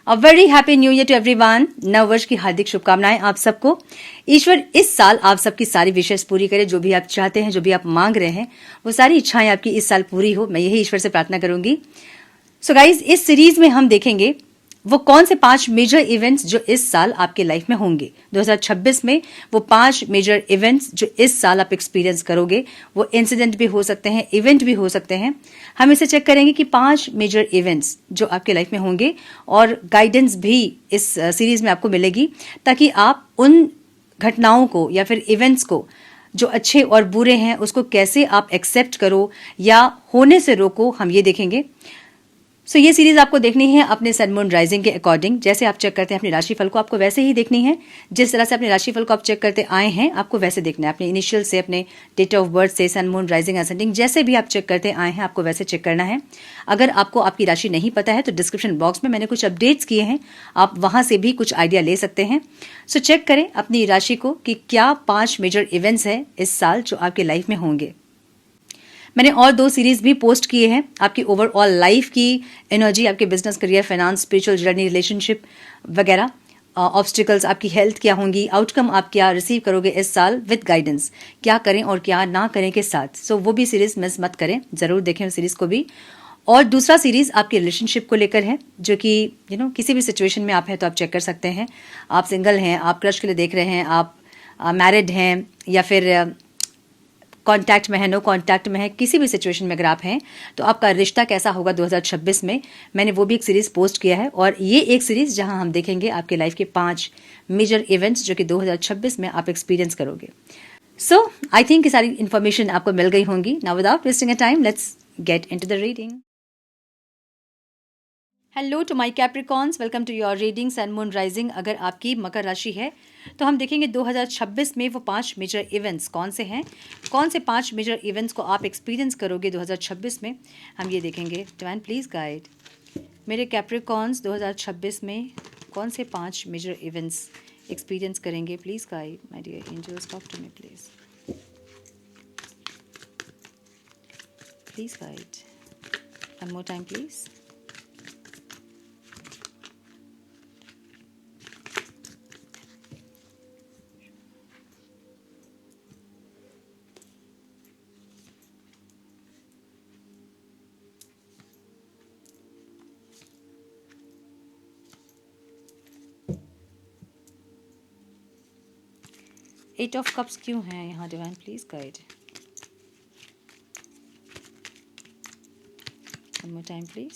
A very happy new year to everyone. नव वर्ष की हार्दिक शुभकामनाएं आप सबको। ईश्वर इस साल आप सबकी सारी विशेष पूरी करे। जो भी आप चाहते हैं, जो भी आप मांग रहे हैं, वो सारी इच्छाएं आपकी इस साल पूरी हो, मैं यही ईश्वर से प्रार्थना करूंगी। सो गाइज, इस सीरीज में हम देखेंगे वो कौन से 5 मेजर इवेंट्स जो इस साल आपके लाइफ में होंगे। 2026 में वो 5 मेजर इवेंट्स जो इस साल आप एक्सपीरियंस करोगे, वो इंसिडेंट भी हो सकते हैं, इवेंट भी हो सकते हैं। हम इसे चेक करेंगे कि 5 मेजर इवेंट्स जो आपके लाइफ में होंगे, और गाइडेंस भी इस सीरीज में आपको मिलेगी, ताकि आप उन घटनाओं को या फिर इवेंट्स को जो अच्छे और बुरे हैं उसको कैसे आप एक्सेप्ट करो या होने से रोको, हम ये देखेंगे। सो ये सीरीज आपको देखनी है अपने सन मून राइजिंग के अकॉर्डिंग। जैसे आप चेक करते हैं अपनी राशिफल को, आपको वैसे ही देखनी है। जिस तरह से अपने राशिफल को आप चेक करते आए हैं, आपको वैसे देखना है। अपने इनिशियल से, अपने डेट ऑफ बर्थ से, सन मून राइजिंग असेंडिंग, जैसे भी आप चेक करते आए हैं, आपको वैसे चेक करना है। अगर आपको आपकी राशि नहीं पता है तो डिस्क्रिप्शन बॉक्स में मैंने कुछ अपडेट्स किए हैं, आप वहां से भी कुछ आइडिया ले सकते हैं। सो चेक करें अपनी राशि को कि क्या 5 मेजर इवेंट्स हैं इस साल जो आपके लाइफ में होंगे। मैंने और 2 सीरीज भी पोस्ट किए हैं आपकी ओवरऑल लाइफ की एनर्जी, आपके business, career, finance, spiritual journey, relationship वगैरह, ऑब्स्टिकल्स, आपकी हेल्थ क्या होंगी, आउटकम आप क्या रिसीव करोगे इस साल विद गाइडेंस, क्या करें और क्या ना करें के साथ। सो वो भी सीरीज मिस मत करें, जरूर देखें उस सीरीज को भी। और दूसरा सीरीज आपके रिलेशनशिप को लेकर है, जो कि किसी भी सिचुएशन में आप हैं तो आप चेक कर सकते हैं। आप सिंगल हैं, आप क्रश के लिए देख रहे हैं, आप मैरिड हैं, या फिर कांटेक्ट में है, नो कांटेक्ट में है, किसी भी सिचुएशन में अगर आप हैं तो आपका रिश्ता कैसा होगा 2026 में, मैंने वो भी एक सीरीज पोस्ट किया है। और ये एक सीरीज जहां हम देखेंगे आपके लाइफ के 5 मेजर इवेंट्स जो कि 2026 में आप एक्सपीरियंस करोगे। सो आई थिंक ये सारी इन्फॉर्मेशन आपको मिल गई होंगी। Now without wasting a time, let's get into the reading. Hello to my Capricorns, welcome to your reading sun moon rising. अगर आपकी मकर राशि है तो हम देखेंगे 2026 में वो 5 मेजर इवेंट्स कौन से हैं, कौन से 5 मेजर इवेंट्स को आप एक्सपीरियंस करोगे 2026 में, हम ये देखेंगे। डिवाइन प्लीज़ गाइड मेरे कैप्रिकॉन्स 2026 में कौन से 5 मेजर इवेंट्स एक्सपीरियंस करेंगे। Please guide my dear angels, talk to me please, please guide one more time please. Eight of cups क्यों है यहाँ? Divine please guide one more time please.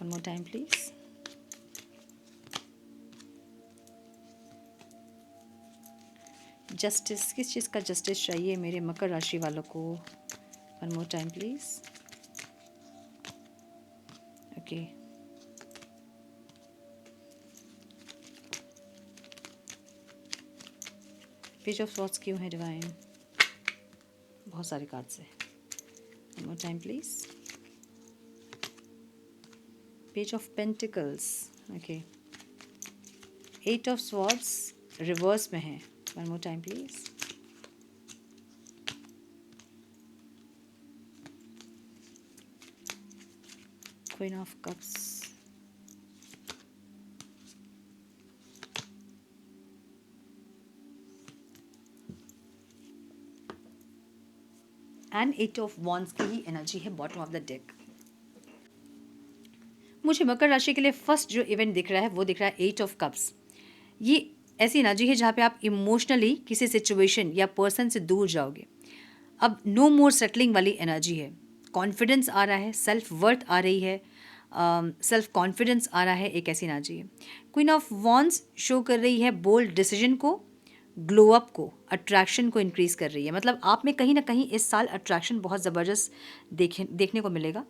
One more time please. Justice, किस चीज़ का justice चाहिए मेरे मकर राशि वालों को? One more time please. Okay, page of swords क्यों है डिवाइन? बहुत सारे कार्ड्स है। One more time please. Page of pentacles, okay. Eight of swords reverse में है। One more time please. Queen of cups, and eight of wands की ही energy है बॉटम ऑफ द डेक। मुझे मकर राशि के लिए फर्स्ट जो इवेंट दिख रहा है वो दिख रहा है एट ऑफ कप्स। ये ऐसी एनर्जी है जहाँ पे आप इमोशनली किसी सिचुएशन या पर्सन से दूर जाओगे। अब नो मोर सेटलिंग वाली एनर्जी है। कॉन्फिडेंस आ रहा है, सेल्फ वर्थ आ रही है, सेल्फ कॉन्फिडेंस आ रहा है, एक ऐसी एनर्जी है। क्वीन ऑफ वॉन्ड्स शो कर रही है बोल्ड डिसीजन को, ग्लो अप को, अट्रैक्शन को इंक्रीज कर रही है। मतलब आप में कहीं ना कहीं इस साल अट्रैक्शन बहुत ज़बरदस्त देखने को मिलेगा।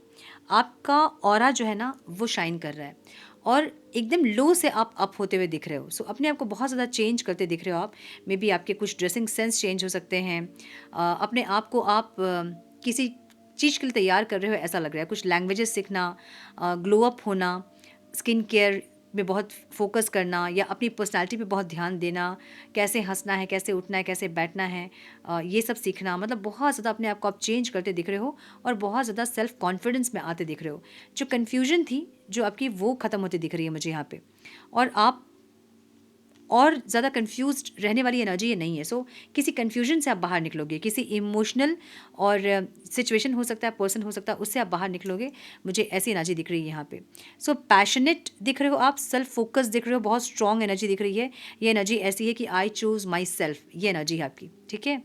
आपका ऑरा जो है ना वो शाइन कर रहा है, और एकदम लो से आप अप होते हुए दिख रहे हो। सो अपने आप को बहुत ज़्यादा चेंज करते दिख रहे हो आप। मे बी आपके कुछ ड्रेसिंग सेंस चेंज हो सकते हैं। अपने आप को आप किसी चीज़ के लिए तैयार कर रहे हो ऐसा लग रहा है। कुछ लैंग्वेजेस सीखना, ग्लो अप होना, स्किन केयर में बहुत फोकस करना या अपनी पर्सनालिटी पे बहुत ध्यान देना, कैसे हंसना है, कैसे उठना है, कैसे बैठना है, ये सब सीखना, मतलब बहुत ज़्यादा अपने आप को आप चेंज करते दिख रहे हो और बहुत ज़्यादा सेल्फ कॉन्फिडेंस में आते दिख रहे हो। जो कन्फ्यूजन थी जो आपकी, वो ख़त्म होती दिख रही है मुझे यहाँ पे, और आप और ज़्यादा कंफ्यूज्ड रहने वाली एनर्जी ये नहीं है। सो किसी कंफ्यूजन से आप बाहर निकलोगे, किसी इमोशनल और सिचुएशन हो सकता है, पर्सन हो सकता है, उससे आप बाहर निकलोगे, मुझे ऐसी एनर्जी दिख रही है यहाँ पे। सो पैशनेट दिख रहे हो आप, सेल्फ फोकस दिख रहे हो, बहुत स्ट्रॉन्ग एनर्जी दिख रही है। ये एनर्जी ऐसी है कि आई चूज़ माई सेल्फ, ये एनर्जी है आपकी, ठीक है।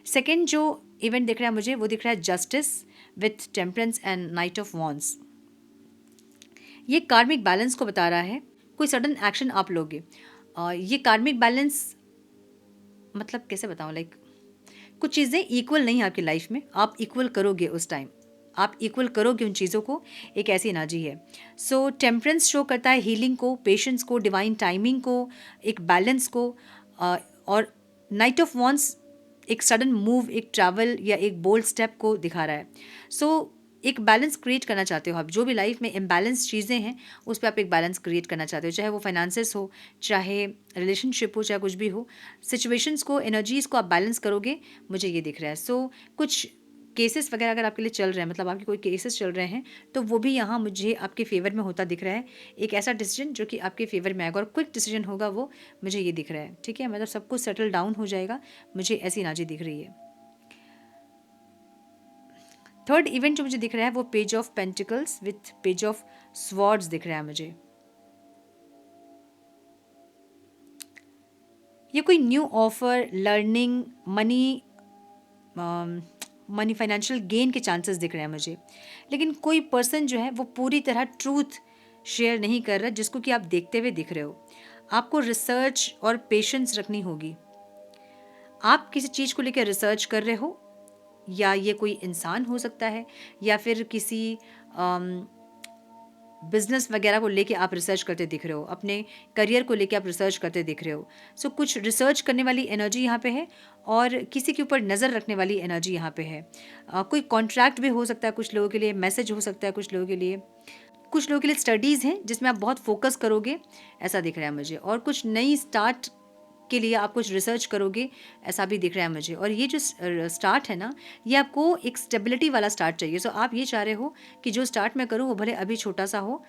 सेकेंड जो इवेंट दिख रहा है मुझे, वो दिख रहा है justice with temperance and night of wands. ये कार्मिक बैलेंस को बता रहा है, कोई सडन एक्शन आप लोगे। ये कार्मिक बैलेंस मतलब कैसे बताऊँ, लाइक कुछ चीज़ें इक्वल नहीं है आपकी लाइफ में, आप इक्वल करोगे उस टाइम, आप इक्वल करोगे उन चीज़ों को, एक ऐसी एनर्जी है। सो टेम्परेंस शो करता है हीलिंग को, पेशेंस को, डिवाइन टाइमिंग को, एक बैलेंस को, और नाइट ऑफ वॉन्ड्स एक सडन मूव, एक ट्रैवल या एक बोल्ड स्टेप को दिखा रहा है। सो एक बैलेंस क्रिएट करना चाहते हो आप, जो भी लाइफ में इम्बैलेंस चीज़ें हैं उस पर आप एक बैलेंस क्रिएट करना चाहते हो, चाहे वो फाइनेंसेस हो, चाहे रिलेशनशिप हो, चाहे कुछ भी हो, सिचुएशंस को, एनर्जीज़ को आप बैलेंस करोगे, मुझे ये दिख रहा है। सो कुछ केसेस वगैरह अगर आपके लिए चल रहे हैं, मतलब आपके कोई केसेस चल रहे हैं, तो वो भी यहाँ मुझे आपके फेवर में होता दिख रहा है। एक ऐसा डिसीजन जो कि आपके फेवर में आएगा और क्विक डिसीजन होगा, वो मुझे ये दिख रहा है, ठीक है। मतलब सब कुछ सेटल डाउन हो जाएगा, मुझे ऐसी एनर्जी दिख रही है। थर्ड इवेंट जो मुझे दिख रहा है वो page of pentacles with page of swords दिख रहा है मुझे। ये कोई new offer, learning, money, money, financial gain के चांसेस दिख रहे हैं मुझे। लेकिन कोई पर्सन जो है वो पूरी तरह ट्रूथ शेयर नहीं कर रहा, जिसको कि आप देखते हुए दिख रहे हो। आपको रिसर्च और पेशेंस रखनी होगी। आप किसी चीज़ को लेकर रिसर्च कर रहे हो, या ये कोई इंसान हो सकता है, या फिर किसी बिजनेस वगैरह को लेके आप रिसर्च करते दिख रहे हो, अपने करियर को लेके आप रिसर्च करते दिख रहे हो। सो कुछ रिसर्च करने वाली एनर्जी यहाँ पे है, और किसी के ऊपर नज़र रखने वाली एनर्जी यहाँ पे है। कोई कॉन्ट्रैक्ट भी हो सकता है कुछ लोगों के लिए, मैसेज हो सकता है कुछ लोगों के लिए, कुछ लोगों के लिए स्टडीज़ हैं जिसमें आप बहुत फोकस करोगे, ऐसा दिख रहा है मुझे। और कुछ नई स्टार्ट के लिए आप कुछ रिसर्च करोगे, ऐसा भी दिख रहा है मुझे। और ये जो स्टार्ट है ना, ये आपको एक स्टेबिलिटी वाला स्टार्ट चाहिए। सो आप ये चाह रहे हो कि जो स्टार्ट मैं करूँ वो भले अभी छोटा सा हो,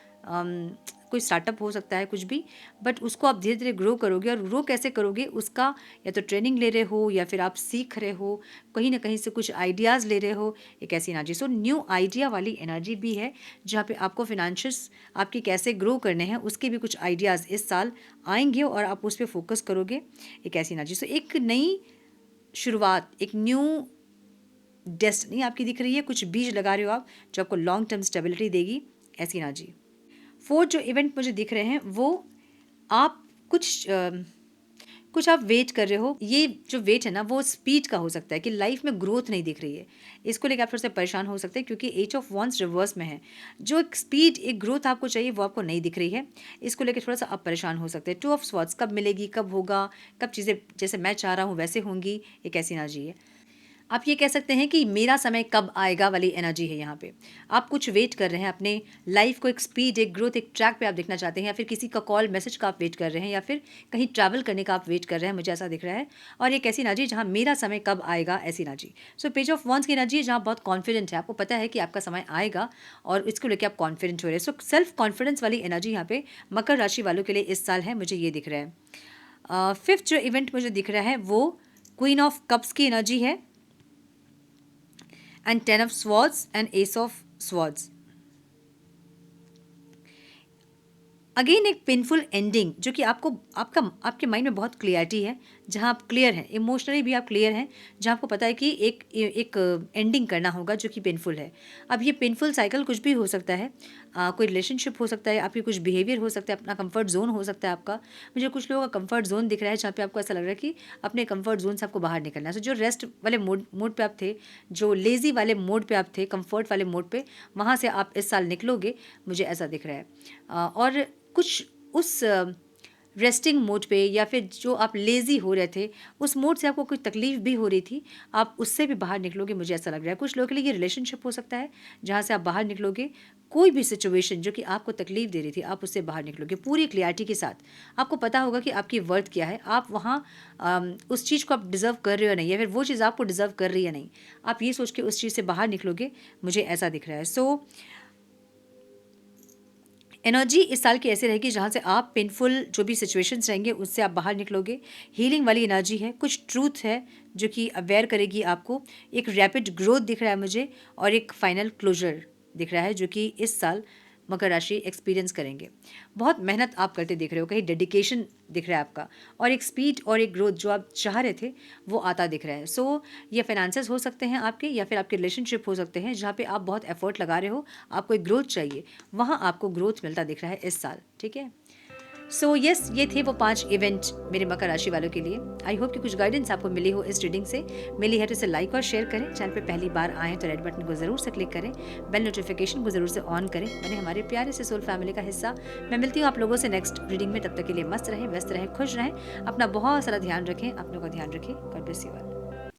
कोई स्टार्टअप हो सकता है कुछ भी, बट उसको आप धीरे धीरे ग्रो करोगे। और ग्रो कैसे करोगे उसका, या तो ट्रेनिंग ले रहे हो, या फिर आप सीख रहे हो, कहीं ना कहीं से कुछ आइडियाज़ ले रहे हो, एक ऐसी एनर्जी। सो न्यू आइडिया वाली एनर्जी भी है, जहाँ पे आपको फिनेंशियल्स आपकी कैसे ग्रो करने हैं उसके भी कुछ आइडियाज़ इस साल आएंगे, और आप उस पर फोकस करोगे, एक ऐसी एनर्जी। सो एक नई शुरुआत, एक न्यू डेस्टिनी आपकी दिख रही है, कुछ बीज लगा रहे हो आप जो आपको लॉन्ग टर्म स्टेबिलिटी देगी, ऐसी एनर्जी। फोर्थ जो इवेंट मुझे दिख रहे हैं वो, आप कुछ आप वेट कर रहे हो। ये जो वेट है ना, वो स्पीड का हो सकता है कि लाइफ में ग्रोथ नहीं दिख रही है, इसको लेकर आप थोड़ा सा परेशान हो सकते हैं, क्योंकि एज ऑफ वॉन्ड्स रिवर्स में है। जो एक स्पीड, एक ग्रोथ आपको चाहिए, वो आपको नहीं दिख रही है, इसको लेकर थोड़ा सा आप परेशान हो सकते हैं। टू ऑफ स्वॉर्ड्स कब मिलेगी, कब होगा, कब चीज़ें जैसे मैं चाह रहा हूँ वैसे होंगी, एक ऐसी एनर्जी है। आप ये कह सकते हैं कि मेरा समय कब आएगा वाली एनर्जी है यहाँ पे। आप कुछ वेट कर रहे हैं, अपने लाइफ को एक स्पीड, एक ग्रोथ, एक ट्रैक पे आप देखना चाहते हैं, या फिर किसी का कॉल मैसेज का आप वेट कर रहे हैं, या फिर कहीं ट्रैवल करने का आप वेट कर रहे हैं, मुझे ऐसा दिख रहा है। और एक ऐसी एनर्जी जहाँ मेरा समय कब आएगा, ऐसी energy. So page of wands की एनर्जी है जहाँ बहुत कॉन्फिडेंट है, आपको पता है कि आपका समय आएगा और इसको लेकर आप कॉन्फिडेंट हो रहे हैं। सो सेल्फ कॉन्फिडेंस वाली एनर्जी यहाँ पे मकर राशि वालों के लिए इस साल है, मुझे ये दिख रहा है। फिफ्थ जो इवेंट मुझे दिख रहा है वो क्वीन ऑफ कप्स की एनर्जी है, and 10 of swords and ace of swords। Again एक पेनफुल एंडिंग, जो कि आपके माइंड में बहुत क्लियरिटी है, जहाँ आप क्लियर हैं, इमोशनली भी आप क्लियर हैं, जहाँ आपको पता है कि एक एंडिंग करना होगा जो कि पेनफुल है। अब ये पेनफुल साइकिल कुछ भी हो सकता है, कोई रिलेशनशिप हो सकता है, आपकी कुछ बिहेवियर हो सकता है, अपना कंफर्ट जोन हो सकता है आपका। मुझे कुछ लोगों का कंफर्ट जोन दिख रहा है जहाँ पे आपको ऐसा लग रहा है कि अपने कंफर्ट जोन से आपको बाहर निकलना है। सो जो रेस्ट वाले मोड पे आप थे, जो लेजी वाले मोड पे आप थे, कंफर्ट वाले मोड पे, वहाँ से आप इस साल निकलोगे, मुझे ऐसा दिख रहा है। और कुछ उस रेस्टिंग मोड पे या फिर जो आप लेज़ी हो रहे थे उस मोड से आपको कोई तकलीफ भी हो रही थी, आप उससे भी बाहर निकलोगे, मुझे ऐसा लग रहा है। कुछ लोगों के लिए ये रिलेशनशिप हो सकता है जहाँ से आप बाहर निकलोगे, कोई भी सिचुएशन जो कि आपको तकलीफ दे रही थी आप उससे बाहर निकलोगे पूरी क्लियरिटी के साथ। आपको पता होगा कि आपकी वर्थ क्या है, आप वहाँ उस चीज़ को आप डिज़र्व कर रहे हो या नहीं, या फिर वो चीज़ आपको डिज़र्व कर रही है नहीं, आप ये सोच के उस चीज़ से बाहर निकलोगे, मुझे ऐसा दिख रहा है। सो एनर्जी इस साल की ऐसी रहेगी जहाँ से आप पेनफुल जो भी सिचुएशंस रहेंगे उससे आप बाहर निकलोगे। हीलिंग वाली एनर्जी है, कुछ ट्रूथ है जो कि अवेयर करेगी आपको। एक रैपिड ग्रोथ दिख रहा है मुझे और एक फाइनल क्लोजर दिख रहा है जो कि इस साल मकर राशि एक्सपीरियंस करेंगे। बहुत मेहनत आप करते दिख रहे हो, कहीं डेडिकेशन दिख रहा है आपका, और एक स्पीड और एक ग्रोथ जो आप चाह रहे थे वो आता दिख रहा है। सो ये फाइनेंसेस हो सकते हैं आपके, या फिर आपके रिलेशनशिप हो सकते हैं जहाँ पे आप बहुत एफर्ट लगा रहे हो, आपको एक ग्रोथ चाहिए, वहाँ आपको ग्रोथ मिलता दिख रहा है इस साल। ठीक है, सो यस, ये थे वो 5 इवेंट मेरे मकर राशि वालों के लिए। आई होप कि कुछ गाइडेंस आपको मिली हो इस रीडिंग से। मिली है तो इसे लाइक और शेयर करें। चैनल पे पहली बार आएँ तो रेड बटन को ज़रूर से क्लिक करें, बेल नोटिफिकेशन को ज़रूर से ऑन करें, बने हमारे प्यारे से सोल फैमिली का हिस्सा। मैं मिलती हूँ आप लोगों से नेक्स्ट रीडिंग में, तब तक के लिए मस्त रहें, व्यस्त रहें, खुश रहें, अपना बहुत सारा ध्यान रखें, अपनों का ध्यान रखें। God bless you all.